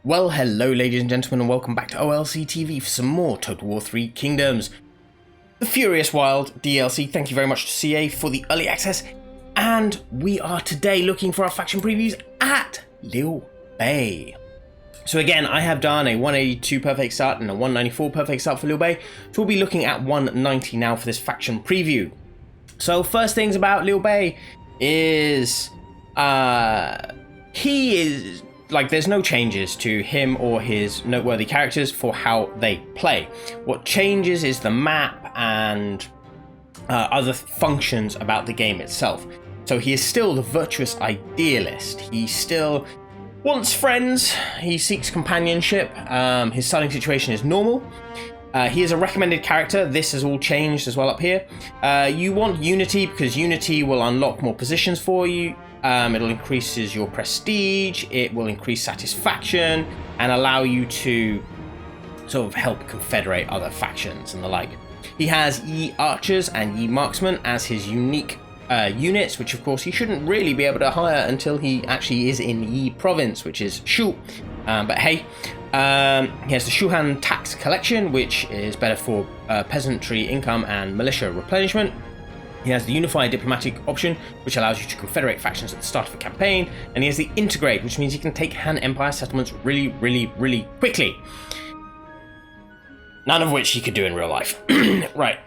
Well, hello ladies and gentlemen, and welcome back to OLC TV for some more Total War 3 Kingdoms. The Furious Wild DLC, thank you very much to CA for the early access, and we are today looking for our faction previews at Liu Bei. So again, I have done a 182 perfect start and a 194 perfect start for Liu Bei, so we'll be looking at 190 now for this faction preview. So first things about Liu Bei is, he is, like, there's no changes to him or his noteworthy characters for how they play. What changes is the map and other functions about the game itself. So he is still the virtuous idealist. He still wants friends. He seeks companionship. His starting situation is normal. He is a recommended character. This has all changed as well up here. You want unity because unity will unlock more positions for you. It'll increases your prestige, it will increase satisfaction, and allow you to sort of help confederate other factions and the like. He has Yi Archers and Yi Marksmen as his unique units, which of course he shouldn't really be able to hire until he actually is in Yi province, which is Shu. But hey, he has the Shuhan tax collection, which is better for peasantry income and militia replenishment. He has the Unified Diplomatic option, which allows you to confederate factions at the start of a campaign, and he has the Integrate, which means he can take Han Empire settlements really quickly. None of which he could do in real life. Right.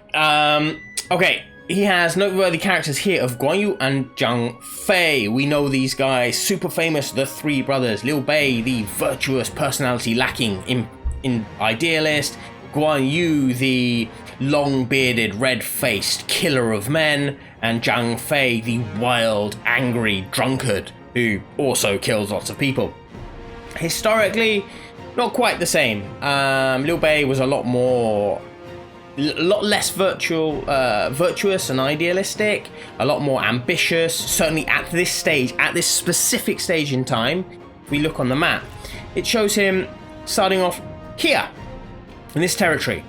Okay. He has noteworthy characters here of Guan Yu and Zhang Fei. We know these guys, super famous, the three brothers. Liu Bei, the virtuous personality lacking in idealist. Guan Yu, the long-bearded, red-faced killer of men, and Zhang Fei, the wild, angry drunkard who also kills lots of people. Historically, not quite the same. Liu Bei was a lot less virtuous and idealistic, a lot more ambitious, certainly at this stage, at this specific stage in time. If we look on the map, it shows him starting off here, in this territory,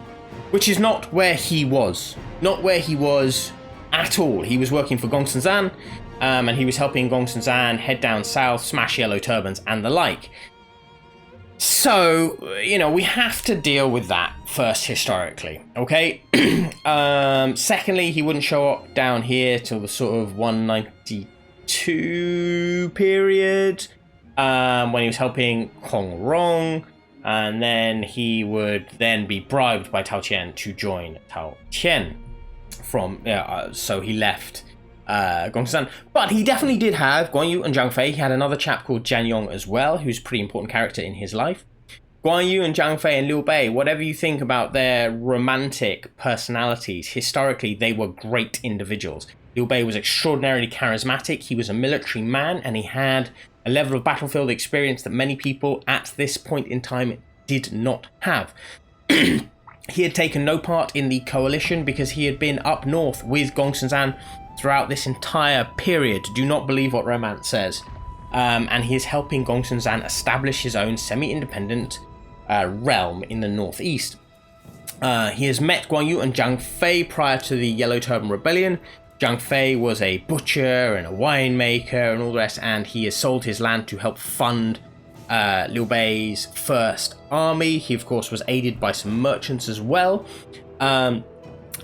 which is not where he was. Not where he was at all. He was working for Gongsun Zan, and he was helping Gongsun Zan head down south, smash yellow turbans, and the like. So, you know, we have to deal with that first historically, okay? Secondly, he wouldn't show up down here till the sort of 192 period, when he was helping Kong Rong. And then he would then be bribed by Tao Qian to join Tao Qian so he left Gongsun. But he definitely did have Guan Yu and Zhang Fei. He had another chap called Jian Yong as well, who's a pretty important character in his life. Guan Yu and Zhang Fei and Liu Bei, whatever you think about their romantic personalities, historically they were great individuals. Liu Bei was extraordinarily charismatic. He was a military man, and he had a level of battlefield experience that many people at this point in time did not have. He had taken no part in the coalition because he had been up north with Gongsun Zan throughout this entire period. Do not believe what romance says. And he is helping Gongsun Zan establish his own semi-independent realm in the northeast. He has met Guan Yu and Zhang Fei prior to the Yellow Turban Rebellion. Zhang Fei was a butcher and a winemaker and all the rest, and he has sold his land to help fund Liu Bei's first army. He, of course, was aided by some merchants as well. And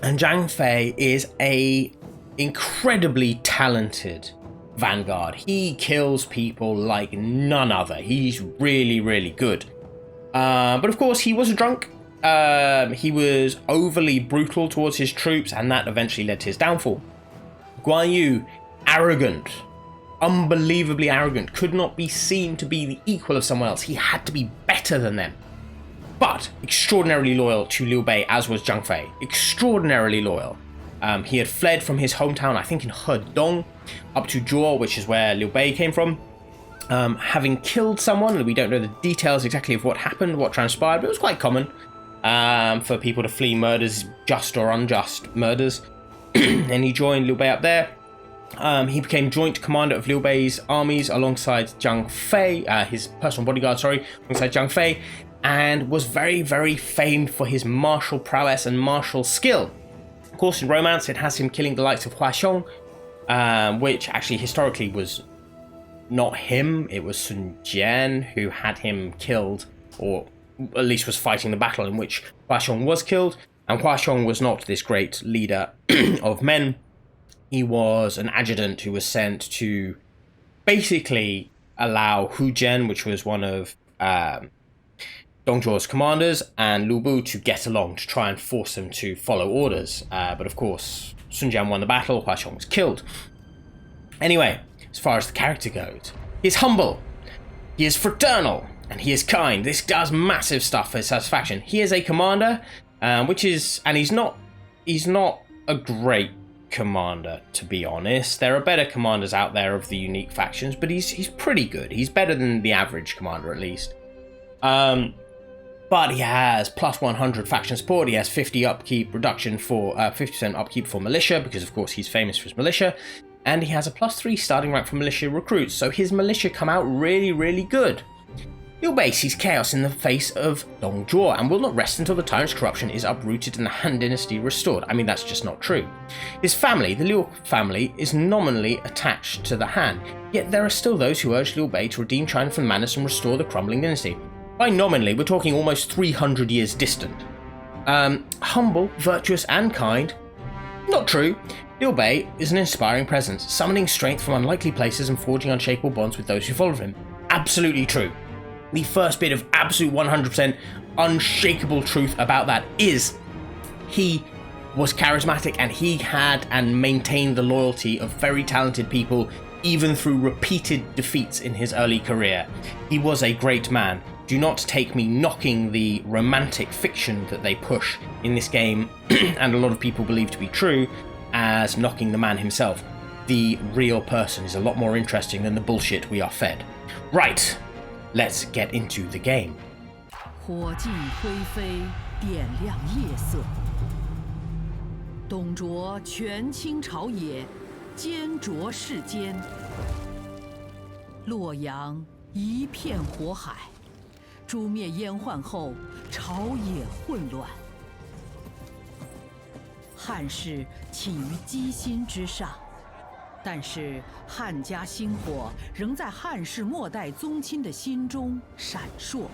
Zhang Fei is a incredibly talented vanguard. He kills people like none other. He's really good. But, of course, he was a drunk. He was overly brutal towards his troops, and that eventually led to his downfall. Guan Yu, arrogant, unbelievably arrogant, could not be seen to be the equal of someone else. He had to be better than them. But extraordinarily loyal to Liu Bei, as was Zhang Fei. Extraordinarily loyal. He had fled from his hometown, I think in Hedong, up to Zhuo, which is where Liu Bei came from. Having killed someone, we don't know the details exactly of what happened, what transpired, but it was quite common for people to flee murders, just or unjust murders. And he joined Liu Bei up there. He became joint commander of Liu Bei's armies alongside Zhang Fei, his personal bodyguard, alongside Zhang Fei, and was very famed for his martial prowess and martial skill. Of course, in romance, it has him killing the likes of Hua Xiong, which actually historically was not him, it was Sun Jian who had him killed, or at least was fighting the battle in which Hua Xiong was killed. And Hua Xiong was not this great leader of men. He was an adjutant who was sent to basically allow Hu Jian, which was one of Dong Zhuo's commanders, and Liu Bei to get along to try and force them to follow orders. But of course, Sun Jian won the battle, Hua Xiong was killed. Anyway, as far as the character goes, he's humble, he is fraternal, and he is kind. This does massive stuff for his satisfaction. He is a commander, and he's not a great commander, to be honest. There are better commanders out there of the unique factions, but he's pretty good. He's better than the average commander, at least. But he has plus 100 faction support. He has 50% upkeep for militia, because of course he's famous for his militia, and he has a plus 3 starting rank for militia recruits. So his militia come out really, really good. Liu Bei sees chaos in the face of Dong Zhuo and will not rest until the tyrant's corruption is uprooted and the Han Dynasty restored. I mean, that's just not true. His family, the Liu family, is nominally attached to the Han, yet there are still those who urge Liu Bei to redeem China from madness and restore the crumbling dynasty. By nominally, we're talking almost 300 years distant. Humble, virtuous, and kind? Not true. Liu Bei is an inspiring presence, summoning strength from unlikely places and forging unshakable bonds with those who follow him. Absolutely true. The first bit of absolute 100% unshakable truth about that is he was charismatic, and he had and maintained the loyalty of very talented people even through repeated defeats in his early career. He was a great man. Do not take me knocking the romantic fiction that they push in this game and a lot of people believe to be true as knocking the man himself. The real person is a lot more interesting than the bullshit we are fed. Right. Let's get into the game. 火尽灰飞，点亮夜色。董卓权倾朝野，奸浊世间。洛阳一片火海，诛灭燕患后，朝野混乱。汉室起于鸡心之上。 但是汉家星火仍在汉室末代宗亲的心中闪烁。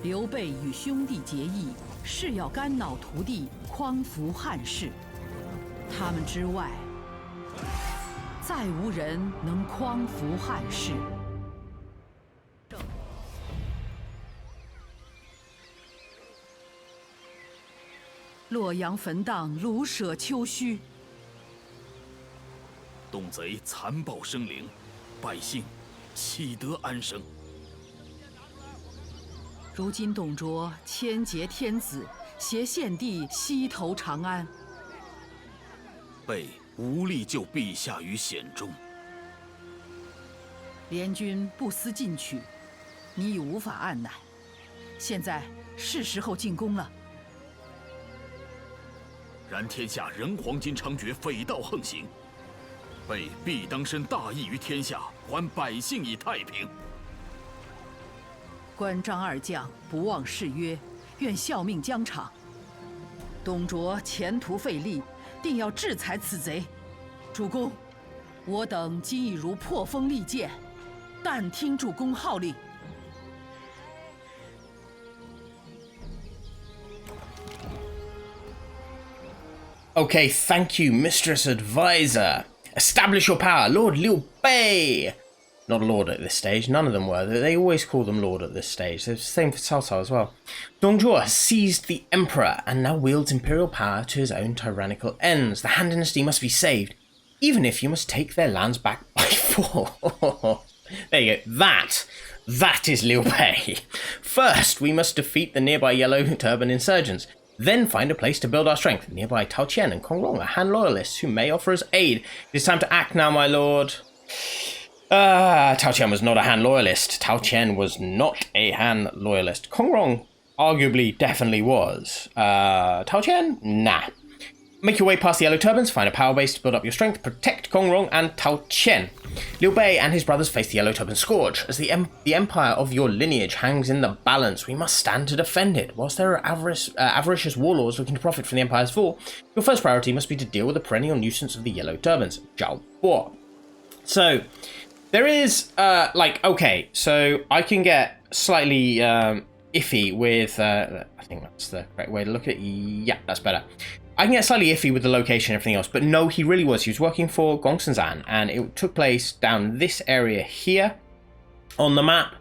刘备与兄弟结义，誓要肝脑涂地，匡扶汉室。他们之外，再无人能匡扶汉室。洛阳焚荡，庐舍丘墟。 东贼残暴生灵，百姓岂得安生？如今董卓千劫天子，挟献帝西投长安，备无力救陛下于险中。联军不思进取，你已无法按捺。现在是时候进攻了。然天下人黄金猖獗，匪盗横行。 备必当伸大义于天下，还百姓以太平。关张二将不忘誓约，愿效命疆场。董卓前途费力，定要制裁此贼。主公，我等今已如破风利剑，但听主公号令。 Okay, thank you, Mistress Advisor. Establish your power, Lord Liu Bei! Not a lord at this stage, none of them were. They always call them lord at this stage. It's the same for Cao Cao as well. Dong Zhuo has seized the emperor and now wields imperial power to his own tyrannical ends. The Han Dynasty must be saved, even if you must take their lands back by force. There you go. That is Liu Bei. First, we must defeat the nearby Yellow Turban insurgents. Then find a place to build our strength. Nearby Tao Qian and Kong Rong are Han loyalists who may offer us aid. It is time to act now, my lord. Tao Qian was not a Han loyalist. Tao Qian was not a Han loyalist. Kong Rong arguably definitely was. Tao Qian? Nah. Make your way past the Yellow Turbans, find a power base to build up your strength, protect Kong Rong and Tao Qian. Liu Bei and his brothers face the Yellow Turban scourge. As the empire of your lineage hangs in the balance, we must stand to defend it. Whilst there are avaricious warlords looking to profit from the empire's fall, your first priority must be to deal with the perennial nuisance of the Yellow Turbans, Zhao Bo. So there is okay, so I can get slightly iffy with I think that's the correct way to look at it. Yeah, that's better. I can get slightly iffy with the location and everything else, but no, he really was. He was working for Gongsun, and it took place down this area here on the map.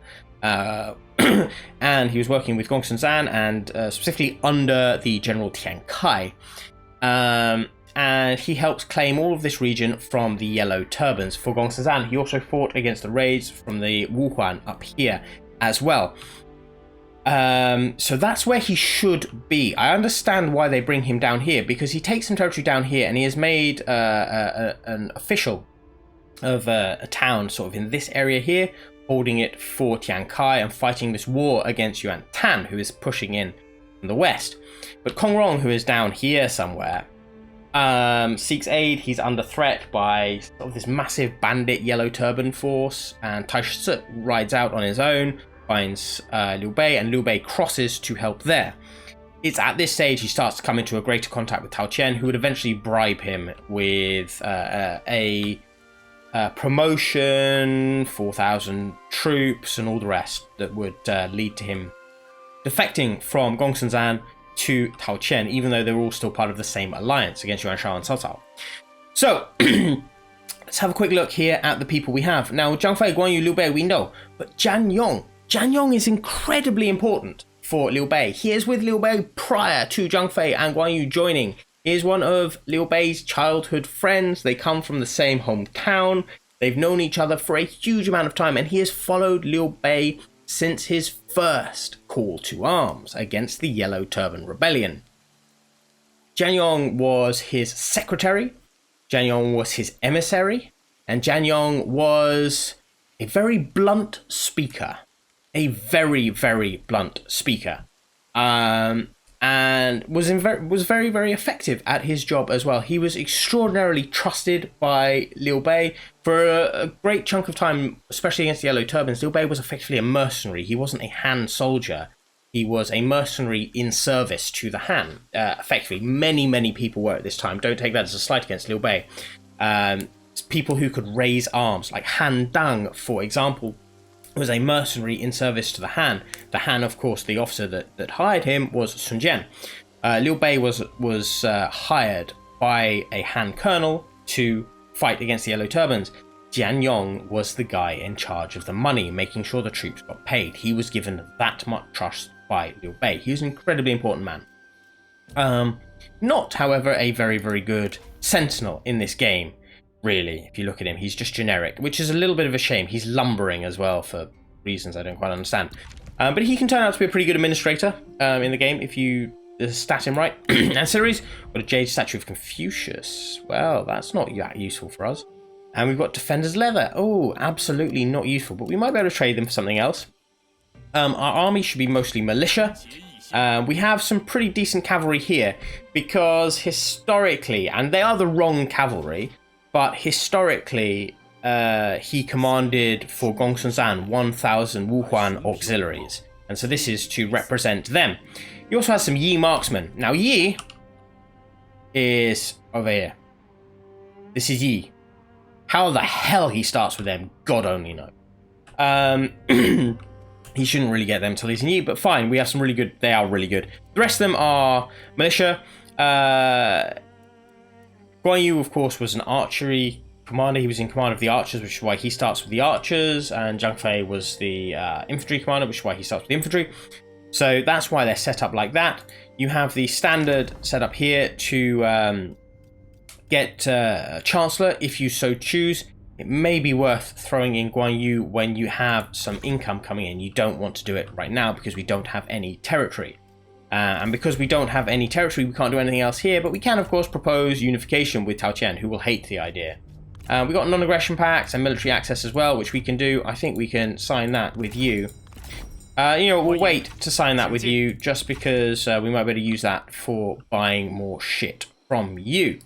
And he was working with Gongsun and specifically under the General Tian Kai. And he helped claim all of this region from the Yellow Turbans for Gongsun. He also fought against the raids from the Wuhuan up here as well. So that's where he should be. I understand why they bring him down here, because he takes some territory down here and he has made an official of a town sort of in this area here, holding it for Tian Kai and fighting this war against Yuan Tan, who is pushing in from the west. But Kong Rong, who is down here somewhere, seeks aid. He's under threat by sort of this massive bandit Yellow Turban force, and Tai Shi rides out on his own, finds Liu Bei, and Liu Bei crosses to help there. It's at this stage he starts to come into a greater contact with Tao Qian, who would eventually bribe him with a promotion, 4,000 troops, and all the rest that would lead to him defecting from Gongsun to Tao Qian, even though they're all still part of the same alliance against Yuan Shao and Cao Cao. So, let's have a quick look here at the people we have. Now, Zhang Fei, Guan Yu, Liu Bei, we know, but Zhang Yong is incredibly important for Liu Bei. He is with Liu Bei prior to Zhang Fei and Guan Yu joining. He is one of Liu Bei's childhood friends. They come from the same hometown. They've known each other for a huge amount of time, and he has followed Liu Bei since his first call to arms against the Yellow Turban Rebellion. Zhang Yong was his secretary, Zhang Yong was his emissary, and Zhang Yong was a very blunt speaker. A very, very blunt speaker. And was very, very effective at his job as well. He was extraordinarily trusted by Liu Bei for a great chunk of time, especially against the Yellow Turbans. Liu Bei was effectively a mercenary. He wasn't a Han soldier. He was a mercenary in service to the Han. Effectively, many people were at this time. Don't take that as a slight against Liu Bei. People who could raise arms, like Han Dang, for example, was a mercenary in service to the Han. The Han, of course, the officer that hired him was Sun Jian. Liu Bei was hired by a Han colonel to fight against the Yellow Turbans. Jian Yong was the guy in charge of the money, making sure the troops got paid. He was given that much trust by Liu Bei. He was an incredibly important man. Not, however, a very, very good sentinel in this game. Really, if you look at him, he's just generic, which is a little bit of a shame. He's lumbering as well for reasons I don't quite understand. But he can turn out to be a pretty good administrator in the game if you stat him right. Ancillaries, got a jade statue of Confucius. Well, that's not that useful for us. And we've got Defender's Leather. Oh, absolutely not useful, but we might be able to trade them for something else. Our army should be mostly militia. We have some pretty decent cavalry here because historically, and they are the wrong cavalry, but historically, he commanded for Gongsun 1,000 Wuhuan auxiliaries. And so this is to represent them. He also has some Yi marksmen. Now Yi is over here. This is Yi. How the hell he starts with them, God only knows. He shouldn't really get them till he's in Yi, but fine. We have some really good, they are really good. The rest of them are militia. Guan Yu, of course, was an archery commander. He was in command of the archers, which is why he starts with the archers. And Zhang Fei was the infantry commander, which is why he starts with the infantry. So that's why they're set up like that. You have the standard set up here to get Chancellor, if you so choose. It may be worth throwing in Guan Yu when you have some income coming in. You don't want to do it right now because we don't have any territory. And because we don't have any territory, we can't do anything else here, but we can, of course, propose unification with Tao Qian, who will hate the idea. We got non-aggression pacts and military access as well, which we can do. I think we can sign that with you. We'll wait to sign that with you, just because we might be able to use that for buying more shit from you.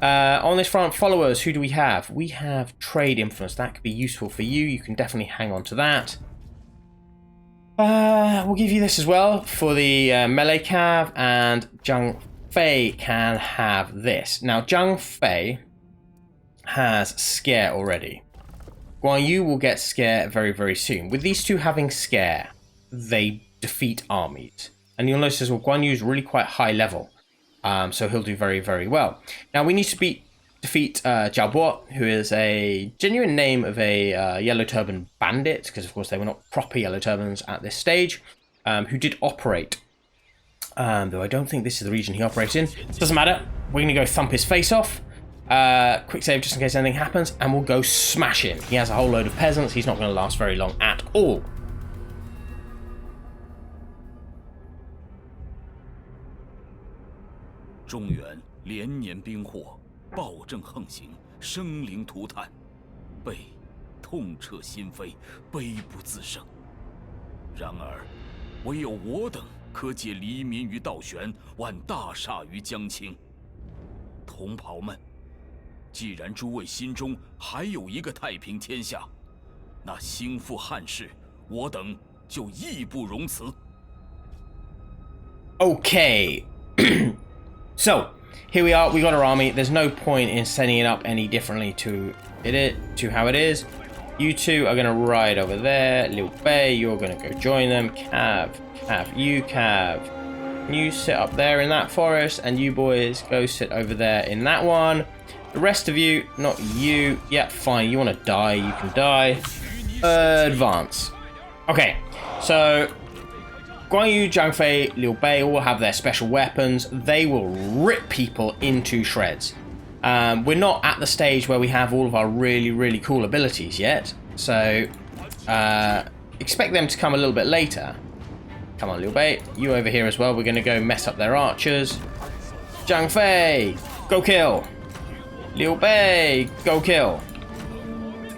On this front, followers, who do we have? We have trade influence. That could be useful for you. You can definitely hang on to that. We'll give you this as well for the melee cav, and Zhang Fei can have this. Now, Zhang Fei has scare already. Guan Yu will get Scare very, very soon. With these two having Scare, they defeat armies. And you'll notice as well, Guan Yu is really quite high level. So he'll do very, very well. Now we need to defeat Jiao Bo, who is a genuine name of a Yellow Turban bandit, because of course they were not proper Yellow Turbans at this stage, who did operate. Though I don't think this is the region he operates in. Doesn't matter. We're going to go thump his face off. Quick save just in case anything happens, and we'll go smash him. He has a whole load of peasants. He's not going to last very long at all.中原连年兵祸，暴政横行，生灵涂炭，被痛彻心扉，悲不自胜。然而，唯有我等可解黎民于倒悬，挽大厦于将倾。同袍们，既然诸位心中还有一个太平天下，那兴复汉室，我等就义不容辞。Okay. So, here we are, we got our army. There's no point in setting it up any differently to how it is. You two are going to ride over there. Liu Bei, you're going to go join them. Cav, you Cav. You sit up there in that forest, and you boys go sit over there in that one. The rest of you, not you. Yeah, fine, you want to die, you can die. Advance. Okay, so Guan Yu, Zhang Fei, Liu Bei all have their special weapons. They will rip people into shreds. We're not at the stage where we have all of our really, really cool abilities yet. So, expect them to come a little bit later. Come on, Liu Bei. You over here as well. We're going to go mess up their archers. Zhang Fei, go kill. Liu Bei, go kill.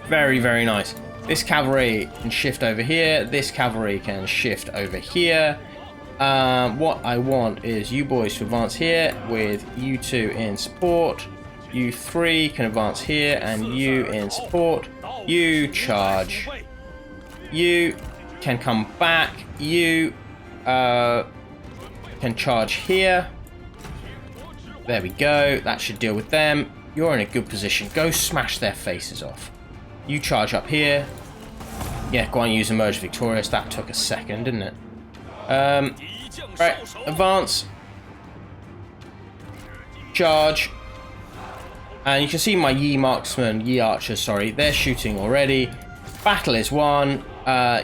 Very, very nice. This cavalry can shift over here. This cavalry can shift over here. What I want is you boys to advance here with you two in support. You three can advance here and you in support. You charge. You can come back. You can charge here. There we go. That should deal with them. You're in a good position. Go smash their faces off. You charge up here. Yeah, Guan Yu's emerged victorious. That took a second, didn't it? Right, advance. Charge. And you can see my Yi Marksmen, Yi Archers, sorry, they're shooting already. Battle is won.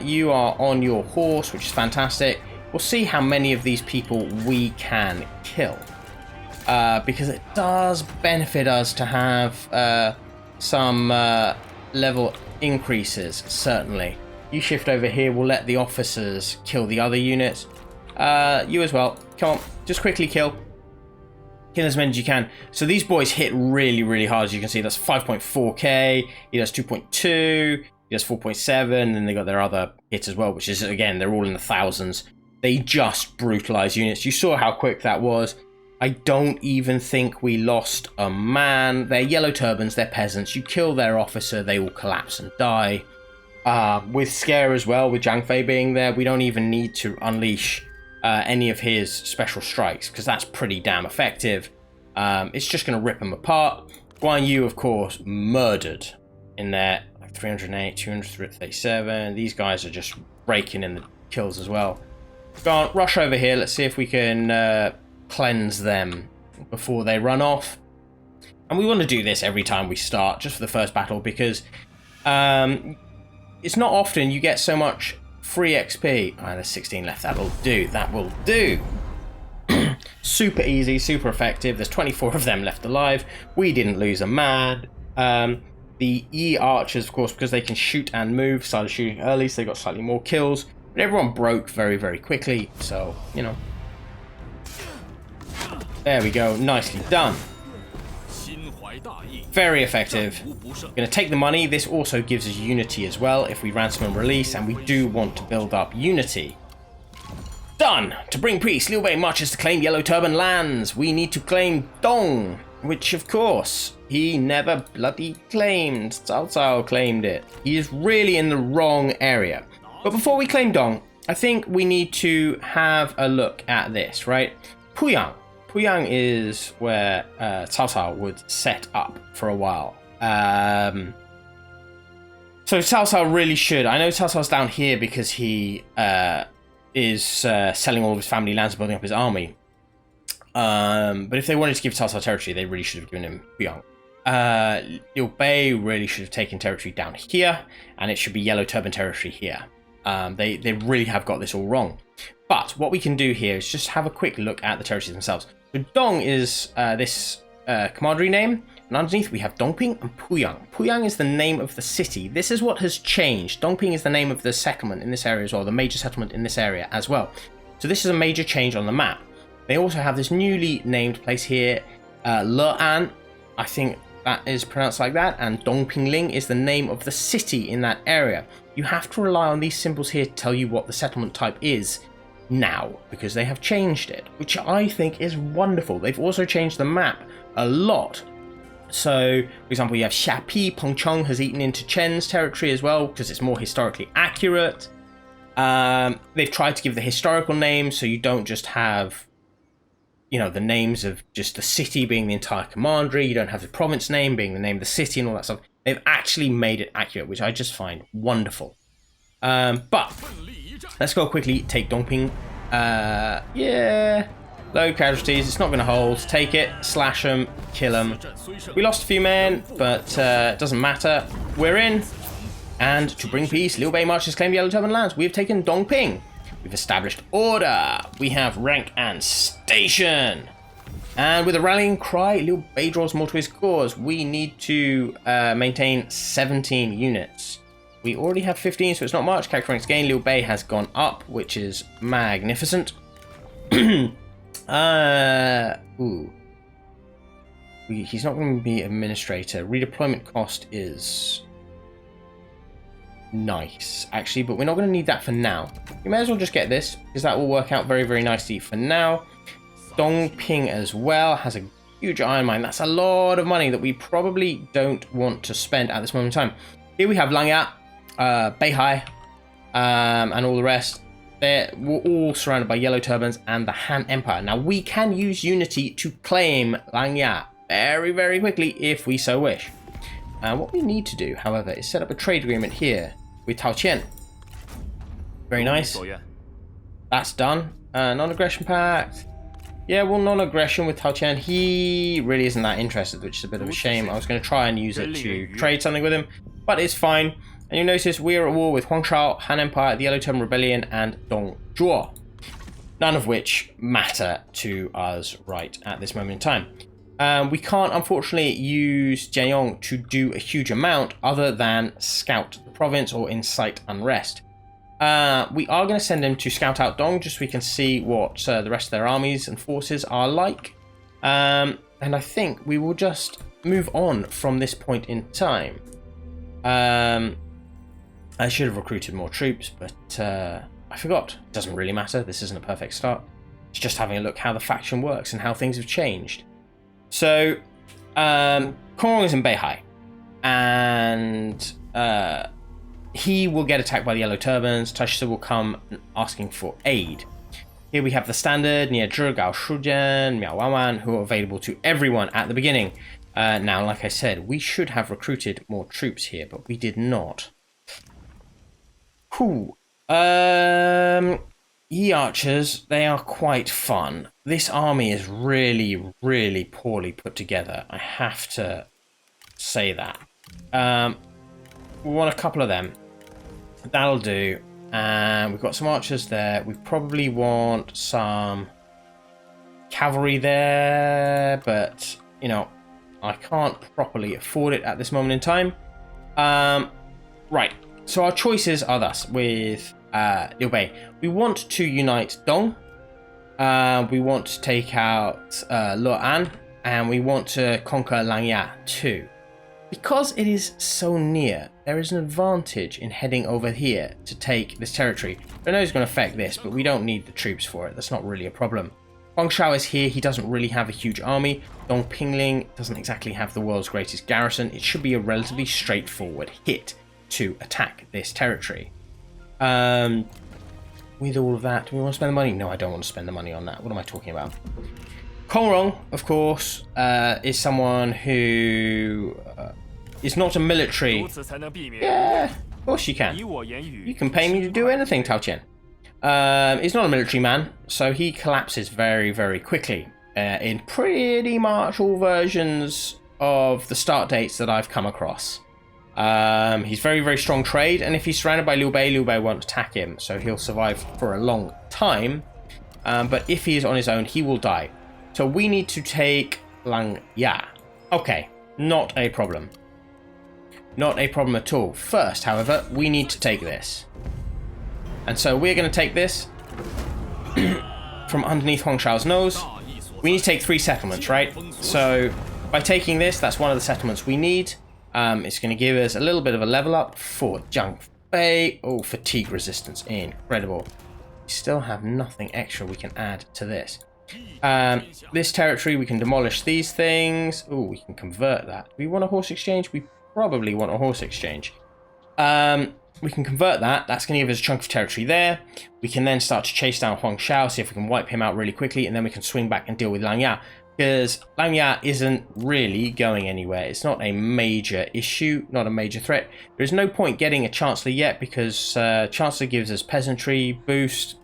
You are on your horse, which is fantastic. We'll see how many of these people we can kill. Because it does benefit us to have some level increases, certainly. You shift over here, we'll let the officers kill the other units. You as well. Come on, just quickly kill. Kill as many as you can. So these boys hit really, really hard, as you can see. That's 5.4k, he does 2.2, he does 4.7, and they got their other hits as well, which is, again, they're all in the thousands. They just brutalize units. You saw how quick that was. I don't even think we lost a man. They're yellow turbans, they're peasants. You kill their officer, they will collapse and die. With Scare as well, with Zhang Fei being there, we don't even need to unleash any of his special strikes, because that's pretty damn effective. It's just going to rip them apart. Guan Yu, of course, murdered in there. 308, 237. These guys are just raking in the kills as well. Go on, rush over here. Let's see if we can cleanse them before they run off. And we want to do this every time we start, just for the first battle, because it's not often you get so much free XP. Ah, there's 16 left. That will do. That will do. Super easy, super effective. There's 24 of them left alive. We didn't lose a man. The E archers, of course, because they can shoot and move, started shooting early, so they got slightly more kills. But everyone broke very, very quickly. So, you know. There we go. Nicely done. Very effective. We're going to take the money. This also gives us unity as well if we ransom and release, and we do want to build up unity. Done! To bring peace, Liu Bei marches to claim Yellow Turban lands. We need to claim Dong, which of course he never bloody claimed. Cao Cao claimed it. He is really in the wrong area. But before we claim Dong, I think we need to have a look at this, right? Puyang. Puyang is where Cao Cao would set up for a while. So Cao Cao really should. I know Cao Cao's down here because he is selling all of his family lands and building up his army. But if they wanted to give Cao Cao territory, they really should have given him Puyang. Liu Bei really should have taken territory down here, and it should be Yellow Turban territory here. They really have got this all wrong. But what we can do here is just have a quick look at the territories themselves. So Dong is this commandery name, and underneath we have Dongping and Puyang. Puyang is the name of the city. This is what has changed. Dongping is the name of the settlement in this area as well, the major settlement in this area as well. So this is a major change on the map. They also have this newly named place here, Le'an, I think that is pronounced like that, and Dongpingling is the name of the city in that area. You have to rely on these symbols here to tell you what the settlement type is now, because they have changed it, which I think is wonderful. They've also changed the map a lot. So, for example, you have Xiapi, Pengcheng has eaten into Chen's territory as well, because it's more historically accurate. They've tried to give the historical names, so you don't just have, you know, the names of just the city being the entire commandery. You don't have the province name being the name of the city and all that stuff. They've actually made it accurate, which I just find wonderful. But let's go quickly take Dongping. Yeah, low casualties. It's not going to hold. Take it, slash them, kill them. We lost a few men, but it doesn't matter. We're in. And to bring peace, Liu Bei marches claim Yellow Turban lands. We have taken Dongping. We've established order. We have rank and station. And with a rallying cry, Liu Bei draws more to his cause. We need to maintain 17 units. We already have 15, so it's not much. Character ranks gain. Liu Bei has gone up, which is magnificent. He's not going to be administrator. Redeployment cost is nice, actually, but we're not going to need that for now. You may as well just get this, because that will work out very, very nicely for now. Dongping as well has a huge iron mine. That's a lot of money that we probably don't want to spend at this moment in time. Here we have Langya, Beihai, and all the rest. We're all surrounded by Yellow Turbans and the Han Empire. Now, we can use Unity to claim Langya very, very quickly if we so wish. What we need to do, however, is set up a trade agreement here with Taoqian. Very nice. That's done. Non-aggression pact. Yeah, well, non-aggression with Taoqian. He really isn't that interested, which is a bit of a shame. I was going to try and use it to trade something with him, but it's fine. And you notice we are at war with Huangshao, Han Empire, the Yellow Turban Rebellion, and Dongzhuo. None of which matter to us right at this moment in time. We can't, unfortunately, use Jianyong to do a huge amount other than scout the province or incite unrest. We are going to send him to scout out Dong, just so we can see what the rest of their armies and forces are like. And I think we will just move on from this point in time. I should have recruited more troops, but I forgot. It doesn't really matter. This isn't a perfect start. It's just having a look how the faction works and how things have changed. So, Kongrong is in Beihai, and he will get attacked by the Yellow Turbans. Tashisa will come asking for aid. Here we have the standard, Nia Zhi, Gao Shujian, Miao Wanwan, who are available to everyone at the beginning. Now, like I said, we should have recruited more troops here, but we did not. Whew. Yi archers, they are quite fun. This army is really, really poorly put together. I have to say that. We want a couple of them. That'll do. And we've got some archers there. We probably want some cavalry there, but, you know, I can't properly afford it at this moment in time. Right. So our choices are thus with Liu Bei. We want to unite Dong. We want to take out Le'an. And we want to conquer Langya too. Because it is so near, there is an advantage in heading over here to take this territory. I know it's going to affect this, but we don't need the troops for it. That's not really a problem. Huangshao is here. He doesn't really have a huge army. Dongpingling doesn't exactly have the world's greatest garrison. It should be a relatively straightforward hit to attack this territory. With all of that, do we want to spend the money? No, I don't want to spend the money on that. What am I talking about? Kongrong, of course, is someone who is not a military. Yeah, of course you can. You can pay me to do anything, Tao Qian. He's not a military man, so he collapses very, very quickly. In pretty much all versions of the start dates that I've come across. He's very, very strong trade, and if he's surrounded by Liu Bei won't attack him, so he'll survive for a long time. But if he is on his own, he will die. So we need to take Lang Ya. Okay, not a problem. Not a problem at all. First, however, we need to take this. And so we're going to take this from underneath Huang Shao's nose. We need to take 3 settlements, right? So by taking this, that's one of the settlements we need. It's going to give us a little bit of a level up for Zhang Fei. Oh, fatigue resistance. Incredible. We still have nothing extra we can add to this. This territory, we can demolish these things. Oh, we can convert that. Do we want a horse exchange? We probably want a horse exchange. We can convert that. That's going to give us a chunk of territory there. We can then start to chase down Huang Shao, see if we can wipe him out really quickly, and then we can swing back and deal with Lang Ya. Because Lang Ya isn't really going anywhere. It's not a major issue, not a major threat. There's no point getting a Chancellor yet because Chancellor gives us peasantry boost.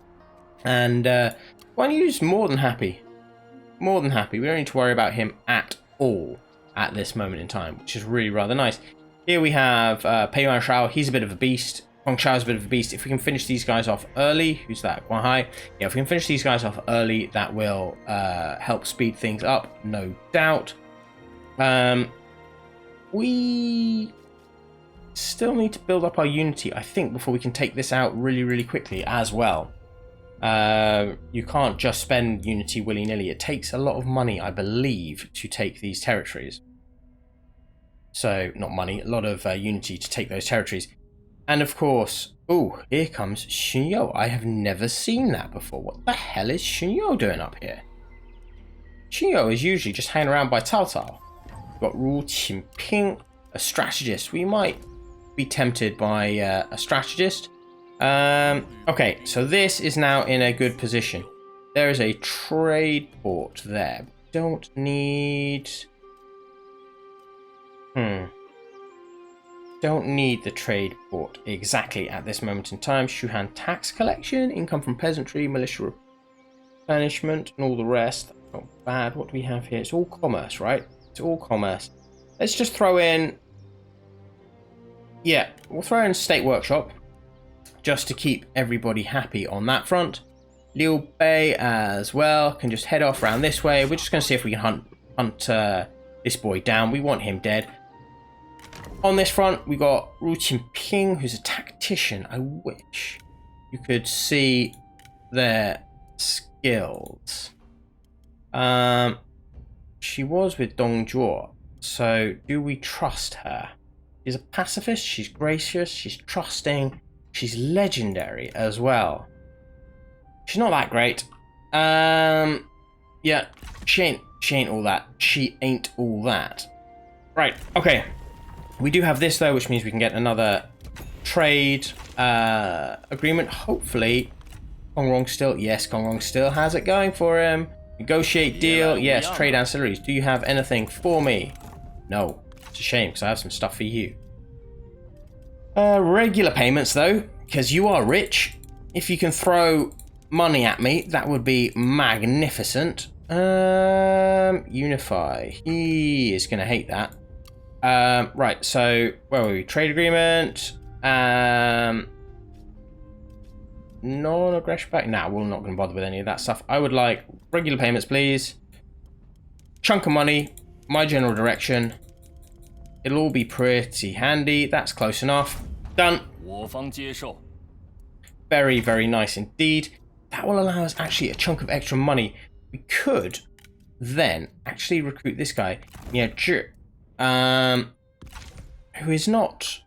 And Guan Yu's more than happy. More than happy. We don't need to worry about him at all at this moment in time, which is really rather nice. Here we have Pei Yuan Shao. He's a bit of a beast. Huang Shao's a bit of a beast. If we can finish these guys off early, who's that? Guan Hai. Yeah, if we can finish these guys off early, that will help speed things up, no doubt. We still need to build up our unity, I think, before we can take this out really, really quickly as well. You can't just spend unity willy-nilly. It takes a lot of money, I believe, to take these territories. So, not money, a lot of unity to take those territories. And of course, oh, here comes Xun I have never seen that before. What the hell is Xun doing up here? Xun is usually just hanging around by Cao Cao. We've got Ru Qinping, a strategist. We might be tempted by a strategist. Okay, so this is now in a good position. There is a trade port there. Don't need... Don't need the trade port exactly at this moment in time. Shuhan tax collection, income from peasantry, militia replenishment, and all the rest. That's not bad. What do we have here? It's all commerce, right? It's all commerce. Let's just throw in... Yeah, we'll throw in state workshop just to keep everybody happy on that front. Liu Bei as well can just head off around this way. We're just going to see if we can hunt this boy down. We want him dead. On this front, we got Ru Qinping, who's a tactician. I wish you could see their skills. She was with Dong Zhuo, so do we trust her? She's a pacifist, she's gracious, she's trusting, she's legendary as well. She's not that great. Yeah, she ain't all that. She ain't all that. Right, okay. We do have this though, which means we can get another trade agreement. Hopefully, Kongrong still... Yes, Kongrong still has it going for him. Negotiate deal. Yes, trade ancillaries. Do you have anything for me? No. It's a shame, because I have some stuff for you. Regular payments though, because you are rich. If you can throw money at me, that would be magnificent. Unify. He is going to hate that. Right, so where were we? Trade agreement. Non-aggression back. Nah, we're not going to bother with any of that stuff. I would like regular payments, please. Chunk of money. My general direction. It'll all be pretty handy. That's close enough. Done. Very, very nice indeed. That will allow us actually a chunk of extra money. We could then actually recruit this guy. Yeah, who is not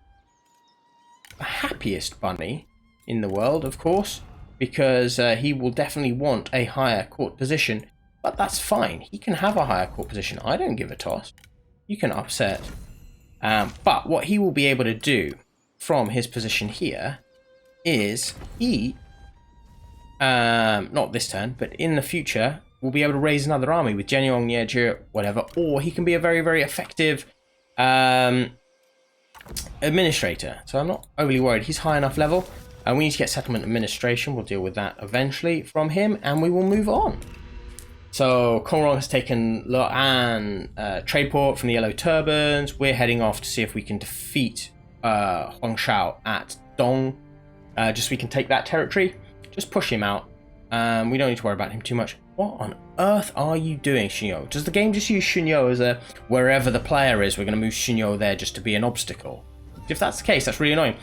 the happiest bunny in the world, of course, because he will definitely want a higher court position, but that's fine. He can have a higher court position. I don't give a toss. You can upset. But what he will be able to do from his position here is he, not this turn, but in the future, will be able to raise another army with Jianyong, Niezhi, whatever, or he can be a very, very effective administrator. So I'm not overly worried. He's high enough level. And we need to get settlement administration. We'll deal with that eventually from him, and we will move on. So Kongrong has taken Lo'an trade port from the Yellow Turbans. We're heading off to see if we can defeat Huang Shao at Dong. Just so we can take that territory. Just push him out. We don't need to worry about him too much. What on earth are you doing, Xunyo? Does the game just use Xunyo as a wherever the player is, we're going to move Xunyo there just to be an obstacle? If that's the case, that's really annoying.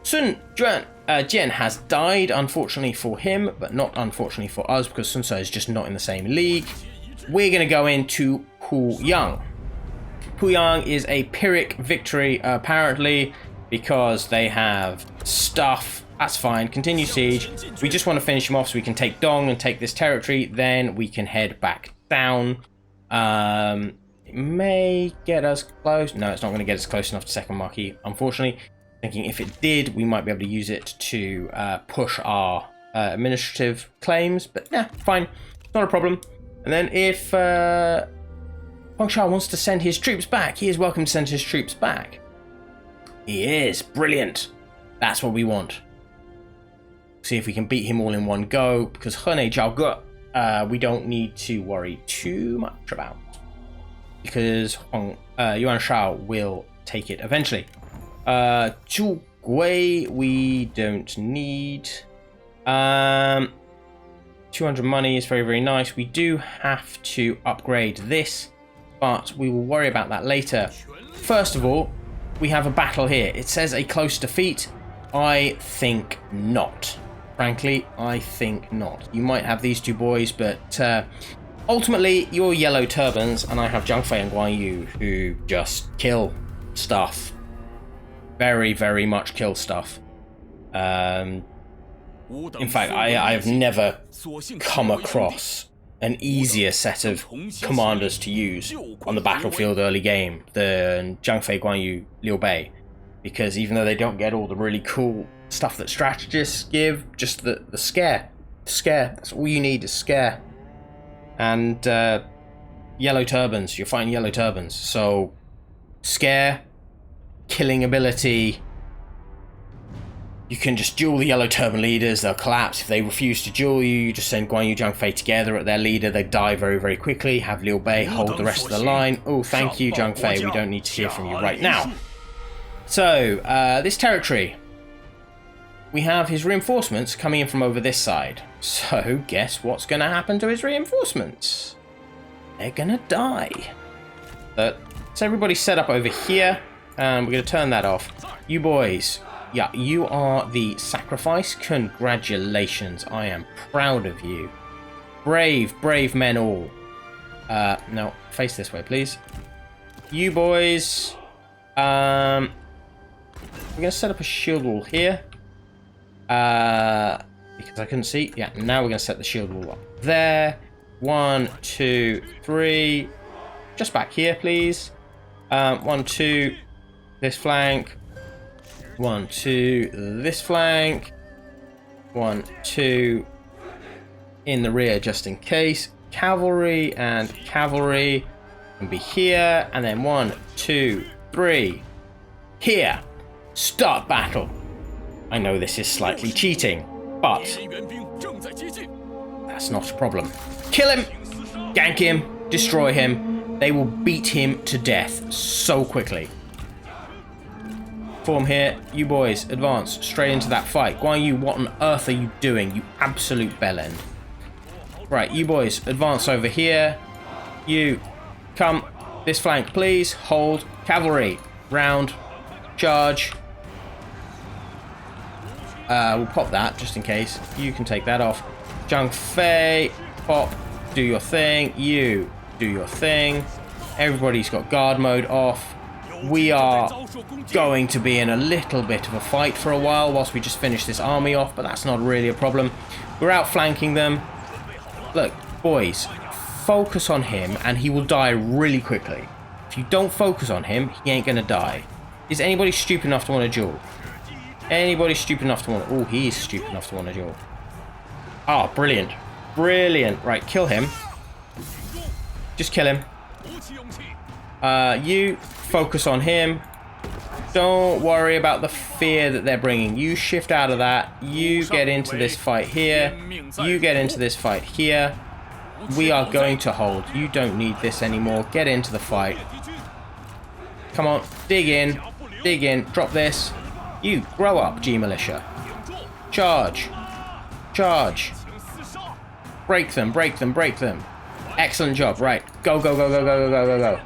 Sun Jian has died, unfortunately for him, but not unfortunately for us, because Sun Ce is just not in the same league. We're going to go into Puyang. Puyang is a Pyrrhic victory, apparently, because they have stuff. That's fine. Continue siege. We just want to finish him off so we can take Dong and take this territory. Then we can head back down. It may get us close. No, it's not going to get us close enough to second marquee, unfortunately. Thinking if it did, we might be able to use it to push our administrative claims. But yeah, fine. Not a problem. And then if Huang Shao wants to send his troops back, he is welcome to send his troops back. He is. Brilliant. That's what we want. See if we can beat him all in one go, because Hene Jiaoge, we don't need to worry too much about, because Yuan Shao will take it eventually. Zhu Gui, we don't need. 200 money is very, very nice. We do have to upgrade this, but we will worry about that later. First of all, we have a battle here. It says a close defeat. I think not. Frankly, I think not. You might have these two boys, but ultimately, you're Yellow Turbans, and I have Zhang Fei and Guan Yu, who just kill stuff. Very, very much kill stuff. In fact, I have never come across an easier set of commanders to use on the battlefield early game than Zhang Fei, Guan Yu, Liu Bei. Because even though they don't get all the really cool stuff that strategists give, just the scare. Scare. That's all you need is scare. And Yellow Turbans. You're fighting Yellow Turbans. So, scare, killing ability. You can just duel the Yellow Turban leaders. They'll collapse. If they refuse to duel you, you just send Guan Yu, Zhang Fei together at their leader. They die very, very quickly. Have Liu Bei hold the rest of the line. Oh, thank you, Zhang Fei. We don't need to hear from you right now. So, this territory, we have his reinforcements coming in from over this side. So, guess what's going to happen to his reinforcements? They're going to die. So everybody's set up over here, and we're going to turn that off. You boys, yeah, you are the sacrifice. Congratulations. I am proud of you. Brave, brave men all. No, face this way, please. You boys, we're going to set up a shield wall here. Because I couldn't see. Yeah, now we're going to set the shield wall up there. 1, 2, 3. Just back here, please. 1, 2. This flank. 1, 2. This flank. 1, 2. In the rear, just in case. Cavalry and cavalry can be here. And then 1, 2, 3. Here. Start battle. I know this is slightly cheating, but that's not a problem. Kill him, gank him, destroy him. They will beat him to death so quickly. Form here. You boys, advance straight into that fight. Guan Yu, what on earth are you doing, you absolute bellend? Right, you boys, advance over here. You, come this flank, please. Hold. Cavalry, round, charge. We'll pop that just in case. You can take that off. Zhang Fei, pop, do your thing. You do your thing. Everybody's got guard mode off. We are going to be in a little bit of a fight for a while whilst we just finish this army off, but that's not really a problem. We're outflanking them. Look, boys, focus on him and he will die really quickly. If you don't focus on him, he ain't gonna die. Is anybody stupid enough to want to duel? Anybody stupid enough to want to... Oh, he's stupid enough to want to duel. Oh, brilliant. Brilliant. Right, kill him. Just kill him. You, focus on him. Don't worry about the fear that they're bringing. You shift out of that. You get into this fight here. You get into this fight here. We are going to hold. You don't need this anymore. Get into the fight. Come on. Dig in. Dig in. Drop this. You grow up, G Militia. Charge. Charge. Break them. Break them. Break them. Excellent job. Right. Go, go, go, go, go, go, go, go, go.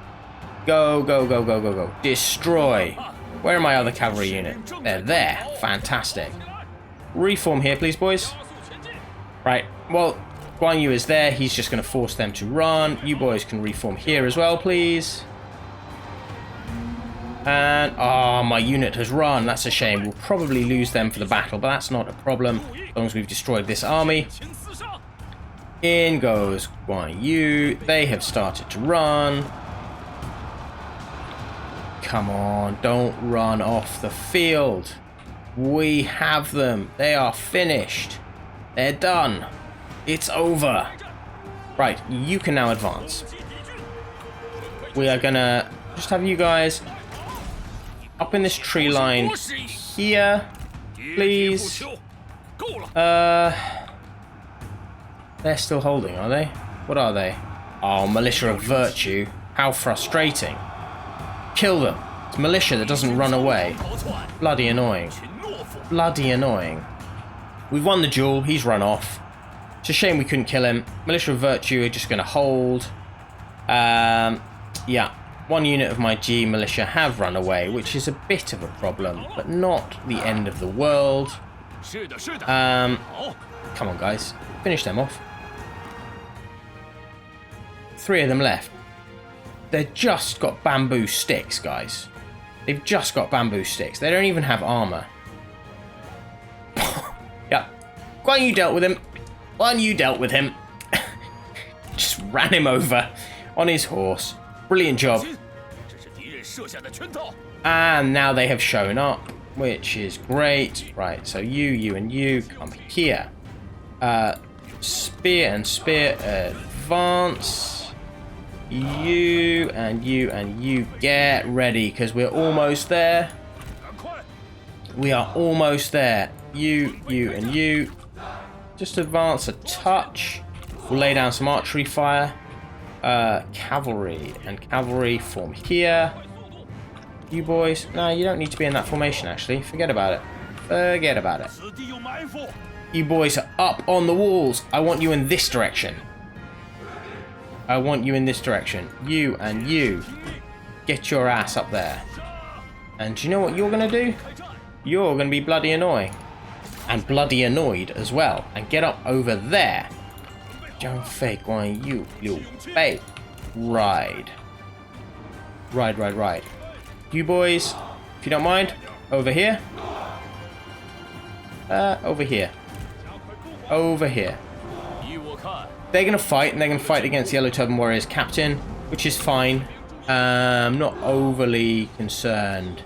Go, go, go, go, go, go. Destroy. Where are my other cavalry unit? They're there. Fantastic. Reform here, please, boys. Right. Well, Guan Yu is there. He's just going to force them to run. You boys can reform here as well, please. And, oh, my unit has run. That's a shame. We'll probably lose them for the battle, but that's not a problem as long as we've destroyed this army. In goes Guan Yu. They have started to run. Come on, don't run off the field. We have them. They are finished. They're done. It's over. Right, you can now advance. We are gonna just have you guys up in this tree line here, please. They're still holding, are they? What are they? Oh, Militia of Virtue. How frustrating. Kill them. It's militia that doesn't run away. Bloody annoying. Bloody annoying. We've won the duel. He's run off. It's a shame we couldn't kill him. Militia of Virtue are just going to hold. Yeah. One unit of my G militia have run away, which is a bit of a problem, but not the end of the world. Come on, guys. Finish them off. 3 of them left. They've just got bamboo sticks, guys. They've just got bamboo sticks. They don't even have armor. Yeah. Guan Yu dealt with him. Guan Yu dealt with him. Just ran him over on his horse. Brilliant job. And now they have shown up, which is great. Right, so you, and you come here. Spear and spear advance. You and you get ready, because we're almost there. We are almost there. You and you. Just advance a touch. We'll lay down some archery fire. Cavalry and cavalry form here. You boys. No, you don't need to be in that formation, actually. Forget about it. Forget about it. You boys are up on the walls. I want you in this direction. I want you in this direction. You and you. Get your ass up there. And do you know what you're going to do? You're going to be bloody annoying. And bloody annoyed as well. And get up over there. Zhang Fei, Guan Yu, Liu Bei. Ride. Ride, ride, ride. You boys, if you don't mind, over here. Over here. Over here. They're going to fight, and they're going to fight against the Yellow Turban Warriors captain, which is fine. I'm not overly concerned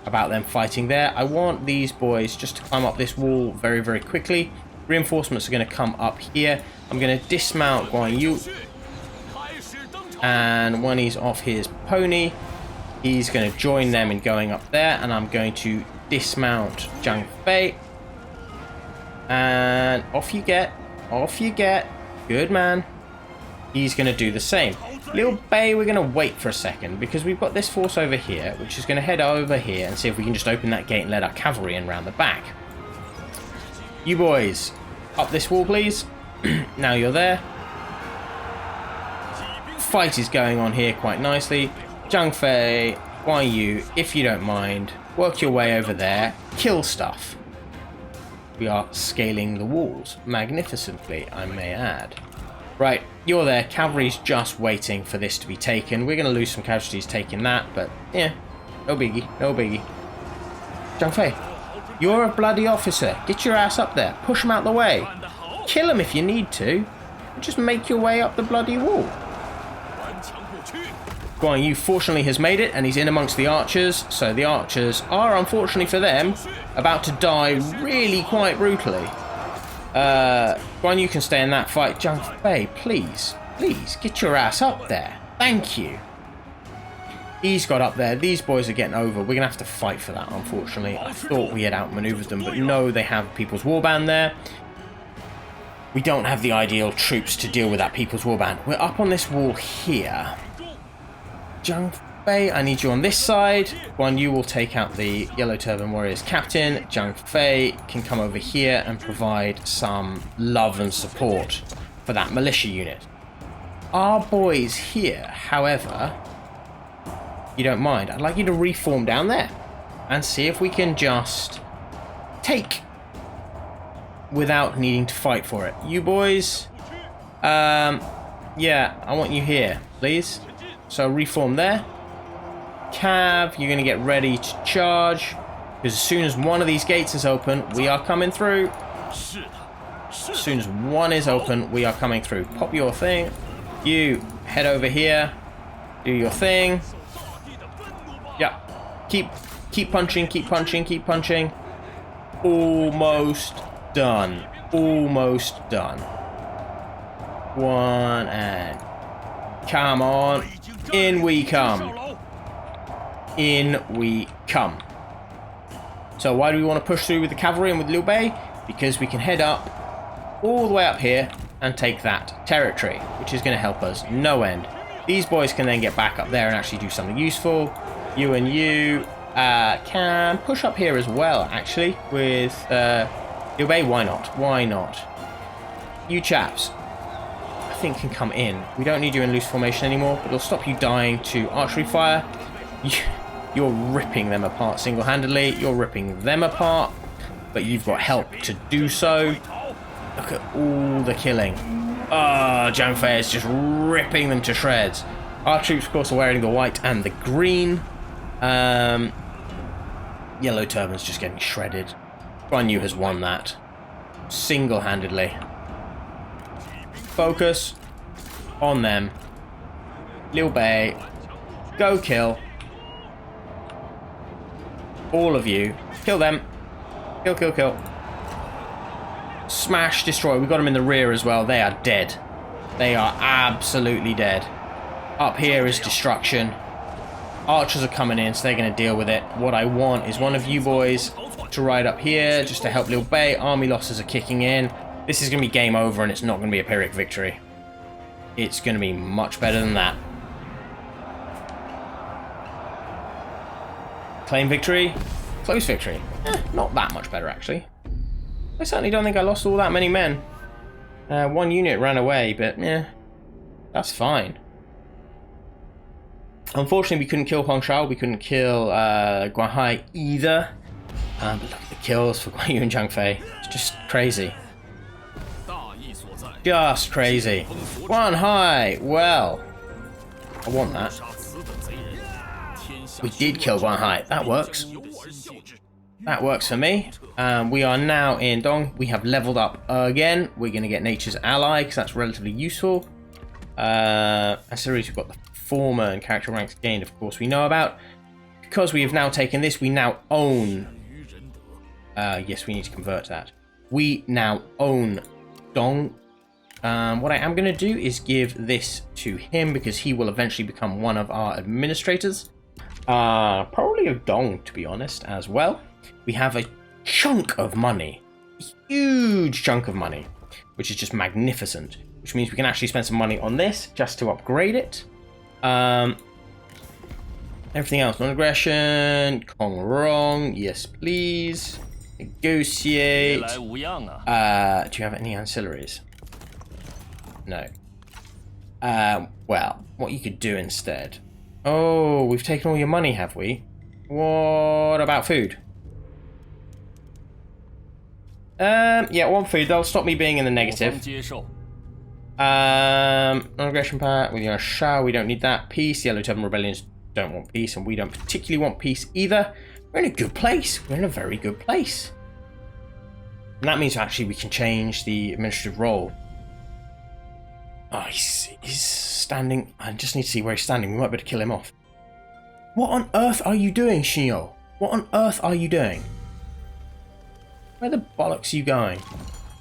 about them fighting there. I want these boys just to climb up this wall very, very quickly. Reinforcements are going to come up here. I'm going to dismount Guan Yu. And when he's off his pony, he's going to join them in going up there. And I'm going to dismount Zhang Fei. And off you get. Off you get. Good man. He's going to do the same. Liu Bei, we're going to wait for a second, because we've got this force over here, which is going to head over here and see if we can just open that gate and let our cavalry in round the back. You boys, up this wall, please. Now you're there. Fight is going on here quite nicely. Zhang Fei, Guan Yu, if you don't mind, work your way over there. Kill stuff. We are scaling the walls magnificently, I may add. Right, you're there. Cavalry's just waiting for this to be taken. We're going to lose some casualties taking that, but yeah, no biggie, no biggie. Zhang Fei, you're a bloody officer. Get your ass up there. Push him out the way. Kill him if you need to. Just make your way up the bloody wall. Guan Yu fortunately has made it, and he's in amongst the archers. So the archers are, unfortunately for them, about to die really quite brutally. Guan Yu can stay in that fight. Zhang Fei, please, please, get your ass up there. Thank you. He's got up there. These boys are getting over. We're going to have to fight for that, unfortunately. I thought we had outmaneuvered them, but no, they have People's Warband there. We don't have the ideal troops to deal with that People's Warband. We're up on this wall here. Zhang Fei, I need you on this side. You will take out the Yellow Turban Warriors captain. Zhang Fei can come over here and provide some love and support for that militia unit. Our boys here, however, you don't mind, I'd like you to reform down there and see if we can just take without needing to fight for it. You boys, yeah, I want you here, please. So reform there. Cav, you're going to get ready to charge, because as soon as one of these gates is open, we are coming through. As soon as one is open, we are coming through. Pop your thing. You head over here. Do your thing. Yeah. Keep punching, keep punching, keep punching. Almost done. Almost done. One and come on. In we come. In we come. So why do we want to push through with the cavalry and with Liu Bei? Because we can head up all the way up here and take that territory, which is going to help us no end. These boys can then get back up there and actually do something useful. You and you can push up here as well, actually, with Liu Bei. Why not? Why not? You chaps, I think, can come in. We don't need you in loose formation anymore, but it'll stop you dying to archery fire. You're ripping them apart single-handedly. You're ripping them apart, but you've got help to do so. Look at all the killing. Oh, Zhang Fei is just ripping them to shreds. Our troops, of course, are wearing the white and the green. Yellow Turban's just getting shredded. Guan Yu has won that single-handedly. Focus on them. Liu Bei, go kill. All of you. Kill them. Kill, kill, kill. Smash, destroy. We've got them in the rear as well. They are dead. They are absolutely dead. Up here is destruction. Archers are coming in, so they're going to deal with it. What I want is one of you boys to ride up here just to help Liu Bei. Army losses are kicking in. This is going to be game over, and it's not going to be a Pyrrhic victory. It's going to be much better than that. Claim victory. Close victory. Not that much better, actually. I certainly don't think I lost all that many men. One unit ran away, but yeah, that's fine. Unfortunately, we couldn't kill Huang Shao. We couldn't kill Guan Hai either. But look at the kills for Guan Yu and Zhang Fei. It's just crazy. Just crazy. Guan Hai, well, I want that. We did kill Guan Hai. That works. That works for me. We are now in Dong. We have leveled up again. We're going to get Nature's Ally because that's relatively useful. Ancillaries, we've got the former and character ranks gained, of course, we know about. Because we have now taken this, we now own... yes, we need to convert that. We now own Dong. What I am going to do is give this to him because he will eventually become one of our administrators. Probably of Dong, to be honest, as well. We have a chunk of money. A huge chunk of money. Which is just magnificent. Which means we can actually spend some money on this just to upgrade it. Everything else. Non-aggression. Kong Rong. Yes, please. Negotiate. Do you have any ancillaries? No. Well, what you could do instead... Oh, we've taken all your money, have we? What about food? Yeah, one food. That'll stop me being in the negative. Non-aggression pact with your Shao. We don't need that. Peace. Yellow Turban Rebellions don't want peace, and we don't particularly want peace either. We're in a good place. We're in a very good place. And that means actually we can change the administrative role. Oh, he's standing. I just need to see where he's standing. We might be able to kill him off. What on earth are you doing, Shinyo? What on earth are you doing? Where the bollocks are you going?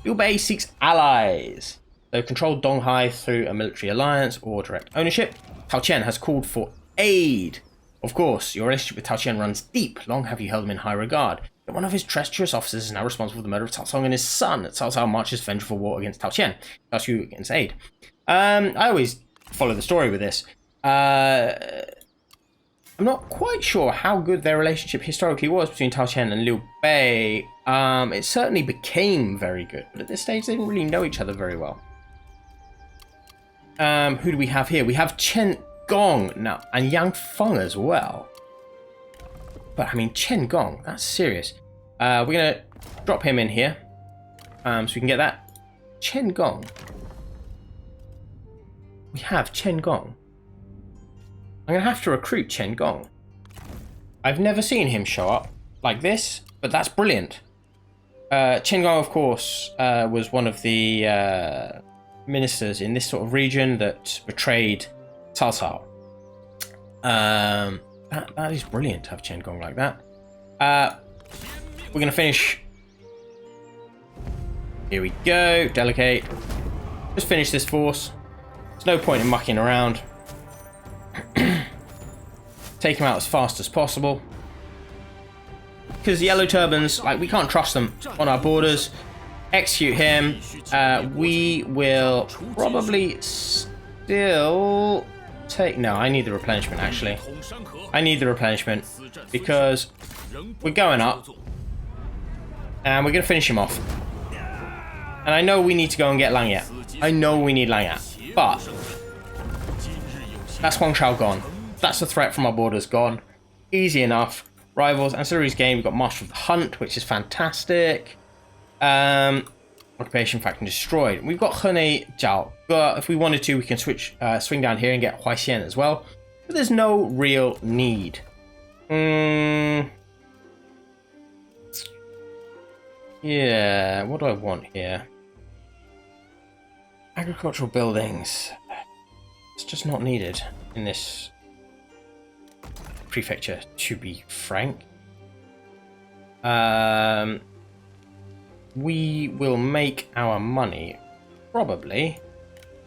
Liu Bei seeks allies. So control Donghai through a military alliance or direct ownership. Tao Qian has called for aid. Of course, your relationship with Tao Qian runs deep. Long have you held him in high regard. Yet one of his treacherous officers is now responsible for the murder of Cao Cao and his son. Cao Cao marches vengeful war against Tao Qian. Cao Qiu against aide. I always follow the story with this. I'm not quite sure how good their relationship historically was between Tao Qian and Liu Bei. It certainly became very good, but at this stage they didn't really know each other very well. Who do we have here? We have Chen Gong now, and Yang Feng as well. But I mean, Chen Gong, that's serious. We're gonna drop him in here, so we can get that. Chen Gong. We have Chen Gong. I'm gonna have to recruit Chen Gong. I've never seen him show up like this, but that's brilliant. Chen Gong, of course, was one of the ministers in this sort of region that betrayed Cao Cao. That is brilliant to have Chen Gong like that. We're going to finish. Here we go. Delegate. Just finish this force. There's no point in mucking around. Take him out as fast as possible. Because the Yellow Turbans, like, we can't trust them on our borders. Execute him. We will probably still take... No, I need the replenishment, actually. I need the replenishment because we're going up and we're going to finish him off. And I know we need to go and get Langya. I know we need Langya, but that's Huangshao gone. That's the threat from our borders gone. Easy enough. Rivals, ancillaries gained. We've got Master of the Hunt, which is fantastic. Occupation faction destroyed. We've got Hene Jiao. But if we wanted to, we can swing down here and get Huaixian as well. But there's no real need. Yeah, what do I want here? Agricultural buildings. It's just not needed in this prefecture, to be frank. We will make our money probably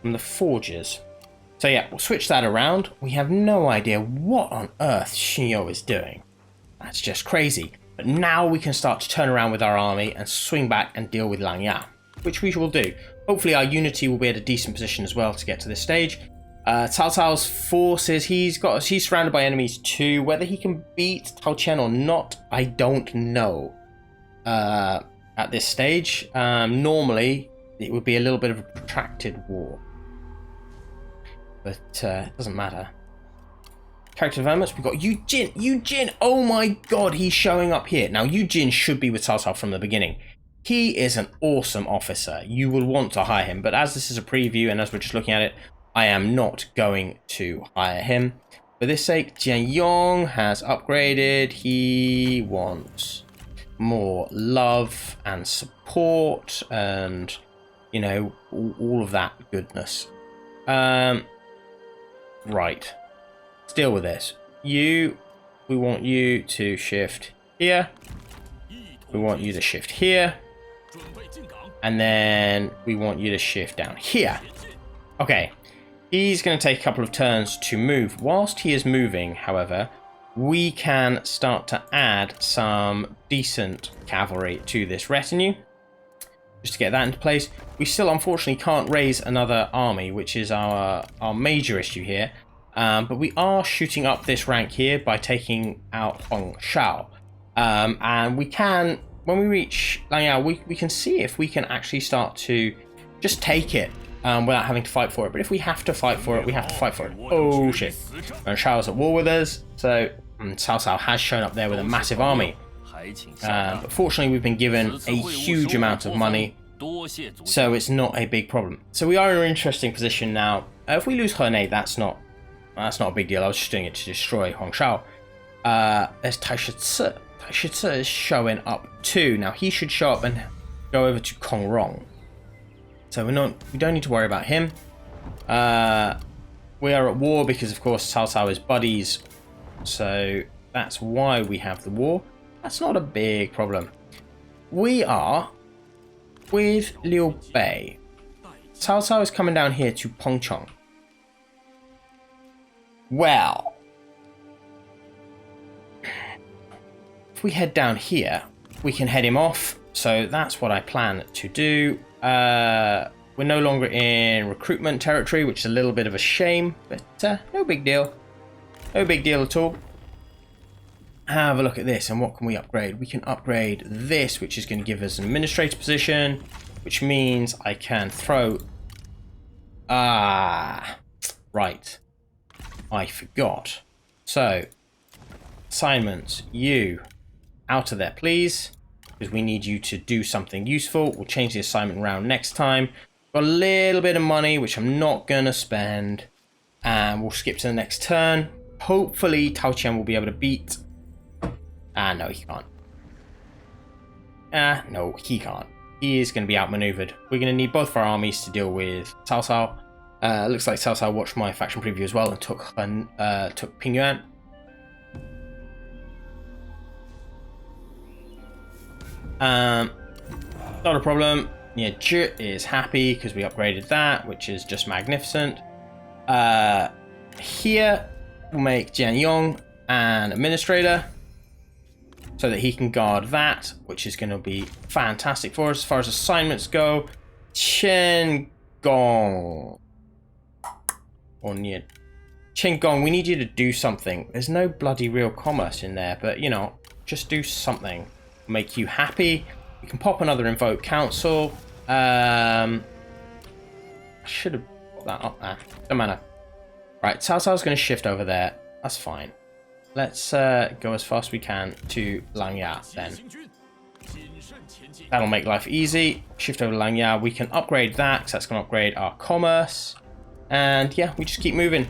from the forges. So yeah, we'll switch that around. We have no idea what on earth Xinyo is doing. That's just crazy. But now we can start to turn around with our army and swing back and deal with Langya, which we will do. Hopefully our unity will be at a decent position as well to get to this stage. Cao Cao's forces, he's surrounded by enemies too. Whether he can beat Tao Qian or not, I don't know. At this stage, normally it would be a little bit of a protracted war, but it doesn't matter. Character developments, we've got Yu Jin. Yu Jin, oh my god, he's showing up here. Now, Yu Jin should be with Cao Cao from the beginning. He is an awesome officer. You will want to hire him, but as this is a preview and as we're just looking at it, I am not going to hire him. For this sake, Jian Yong has upgraded. He wants more love and support and, you know, all of that goodness. Right. Let's deal with this. We want you to shift here. We want you to shift here. And then we want you to shift down here. Okay. He's going to take a couple of turns to move. Whilst he is moving, however, we can start to add some decent cavalry to this retinue. Just to get that into place. We still, unfortunately, can't raise another army, which is our major issue here. But we are shooting up this rank here by taking out Huangshao. And we can, when we reach Langyao, we can see if we can actually start to just take it. Without having to fight for it. But if we have to fight for it, we have to fight for it. Oh shit. And Shao's at war with us, so Cao Cao has shown up there with a massive army. But fortunately we've been given a huge amount of money, so it's not a big problem. So we are in an interesting position now. If we lose Hene, that's not a big deal. I was just doing it to destroy Huangshao. There's Tai Shi. Tai Shi is showing up too. Now he should show up and go over to Kongrong. So we don't need to worry about him. We are at war because, of course, Cao Cao is buddies. So that's why we have the war. That's not a big problem. We are with Liu Bei. Cao Cao is coming down here to Pengchong. Well, if we head down here, we can head him off. So that's what I plan to do. We're no longer in recruitment territory, which is a little bit of a shame, but no big deal. No big deal at all. Have a look at this, and what can we upgrade? We can upgrade this, which is going to give us an administrator position, which means I can throw... right. I forgot. So, assignments, you out of there, please, because we need you to do something useful. We'll change the assignment around next time. Got a little bit of money, which I'm not going to spend, and we'll skip to the next turn. Hopefully, Tao Qian will be able to beat... no, he can't. No, he can't. He is going to be outmaneuvered. We're going to need both of our armies to deal with Cao Cao. Looks like Cao Cao watched my faction preview as well and took Pingyuan. Not a problem. Yeah, Zhi is happy because we upgraded that, which is just magnificent. Here, we'll make Jian Yong an administrator so that he can guard that, which is going to be fantastic for us. As far as assignments go, Chen Gong. Chen Gong, we need you to do something. There's no bloody real commerce in there, but, you know, just do something. Make you happy. You can pop another invoke council. I should have put that up there. Don't matter. Right, Cao Cao's going to shift over there. That's fine. Let's go as fast as we can to Langya then. That'll make life easy. Shift over to Langya. We can upgrade that because that's going to upgrade our commerce. And yeah, we just keep moving.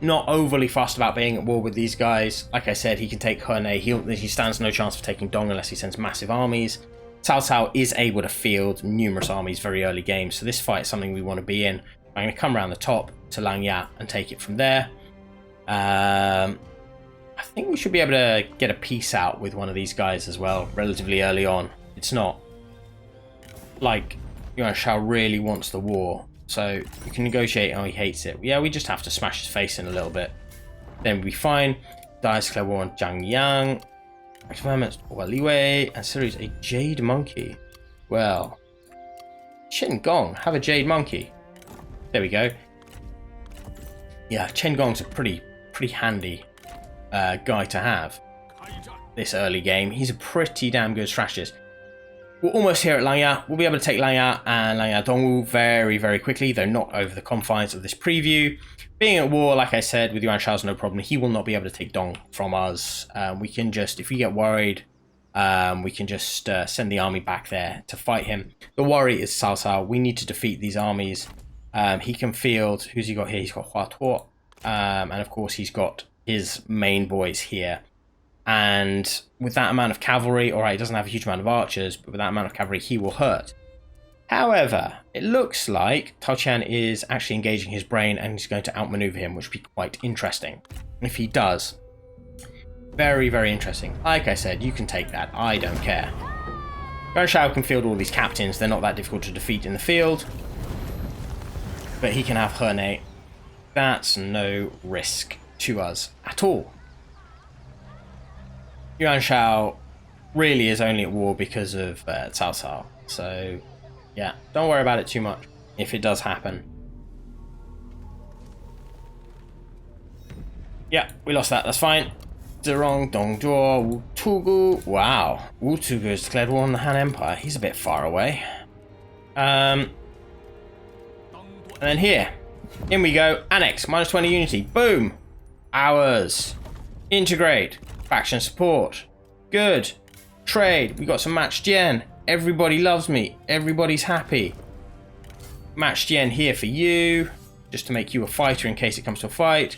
Not overly fast about being at war with these guys. Like I said, he can take Hernay. He stands no chance for taking Dong unless he sends massive armies. Cao Cao is able to field numerous armies very early game, so this fight is something we want to be in. I'm going to come around the top to Langya and take it from there. I think we should be able to get a peace out with one of these guys as well, relatively early on. It's not like Yuan Shao really wants the war, so you can negotiate. Oh, he hates it. Yeah, we just have to smash his face in a little bit. Then we'll be fine. Dice declare war on Zhang Yang. Experiments or Liu Bei and series a jade monkey. Well, Chen Gong, have a jade monkey. There we go. Yeah, Chen Gong's a pretty handy guy to have this early game. He's a pretty damn good strategist. We're almost here at Langya. We'll be able to take Langya and Langya Dongwu very, very quickly. They're not over the confines of this preview. Being at war, like I said, with Yuan Shao's no problem. He will not be able to take Dong from us. We can just, if we get worried, we can just send the army back there to fight him. The worry is Cao Cao. We need to defeat these armies. He can field, who's he got here? He's got Hua Tuo. And of course, he's got his main boys here. And with that amount of cavalry, alright, he doesn't have a huge amount of archers, but with that amount of cavalry, he will hurt. However, it looks like Tao Qian is actually engaging his brain and he's going to outmaneuver him, which would be quite interesting. If he does, very, very interesting. Like I said, you can take that. I don't care. Yuan Shao can field all these captains. They're not that difficult to defeat in the field. But he can have Hernay. That's no risk to us at all. Yuan Shao really is only at war because of Cao Cao. So, yeah, don't worry about it too much if it does happen. Yeah, we lost that. That's fine. Zerong, Dongzhuo, Wu Tugu. Wow. Wu Tugu has declared war on the Han Empire. He's a bit far away. And then here. In we go. Annex. Minus 20 unity. Boom. Ours. Integrate. Faction support. Good. Trade. We got some matched yen. Everybody loves me. Everybody's happy. Matched yen here for you. Just to make you a fighter in case it comes to a fight.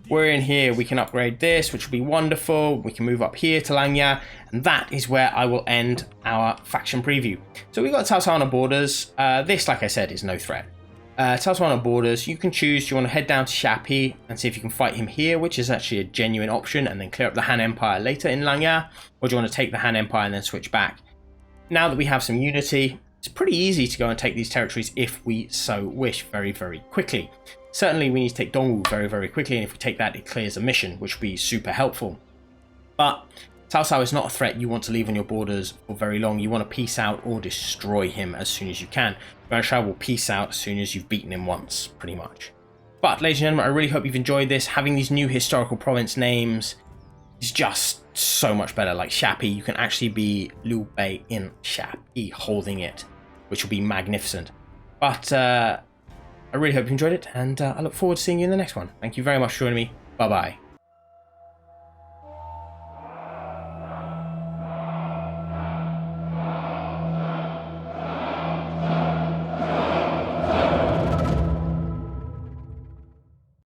We're in here. We can upgrade this, which will be wonderful. We can move up here to Langya. And that is where I will end our faction preview. So we got Cao Cao on our borders. This, like I said, is no threat. Cao Cao on our borders. You can choose. Do you want to head down to Shapi and see if you can fight him here, which is actually a genuine option, and then clear up the Han Empire later in Langya? Or do you want to take the Han Empire and then switch back? Now that we have some unity, it's pretty easy to go and take these territories if we so wish very, very quickly. Certainly we need to take Dongwu very, very quickly, and if we take that, it clears a mission, which would be super helpful. But Cao Cao is not a threat you want to leave on your borders for very long. You want to peace out or destroy him as soon as you can. Yuan Shao will peace out as soon as you've beaten him once, pretty much. But, ladies and gentlemen, I really hope you've enjoyed this. Having these new historical province names is just so much better. Like Shapi, you can actually be Liu Bei in Shapi holding it, which will be magnificent. But I really hope you enjoyed it, and I look forward to seeing you in the next one. Thank you very much for joining me. Bye-bye.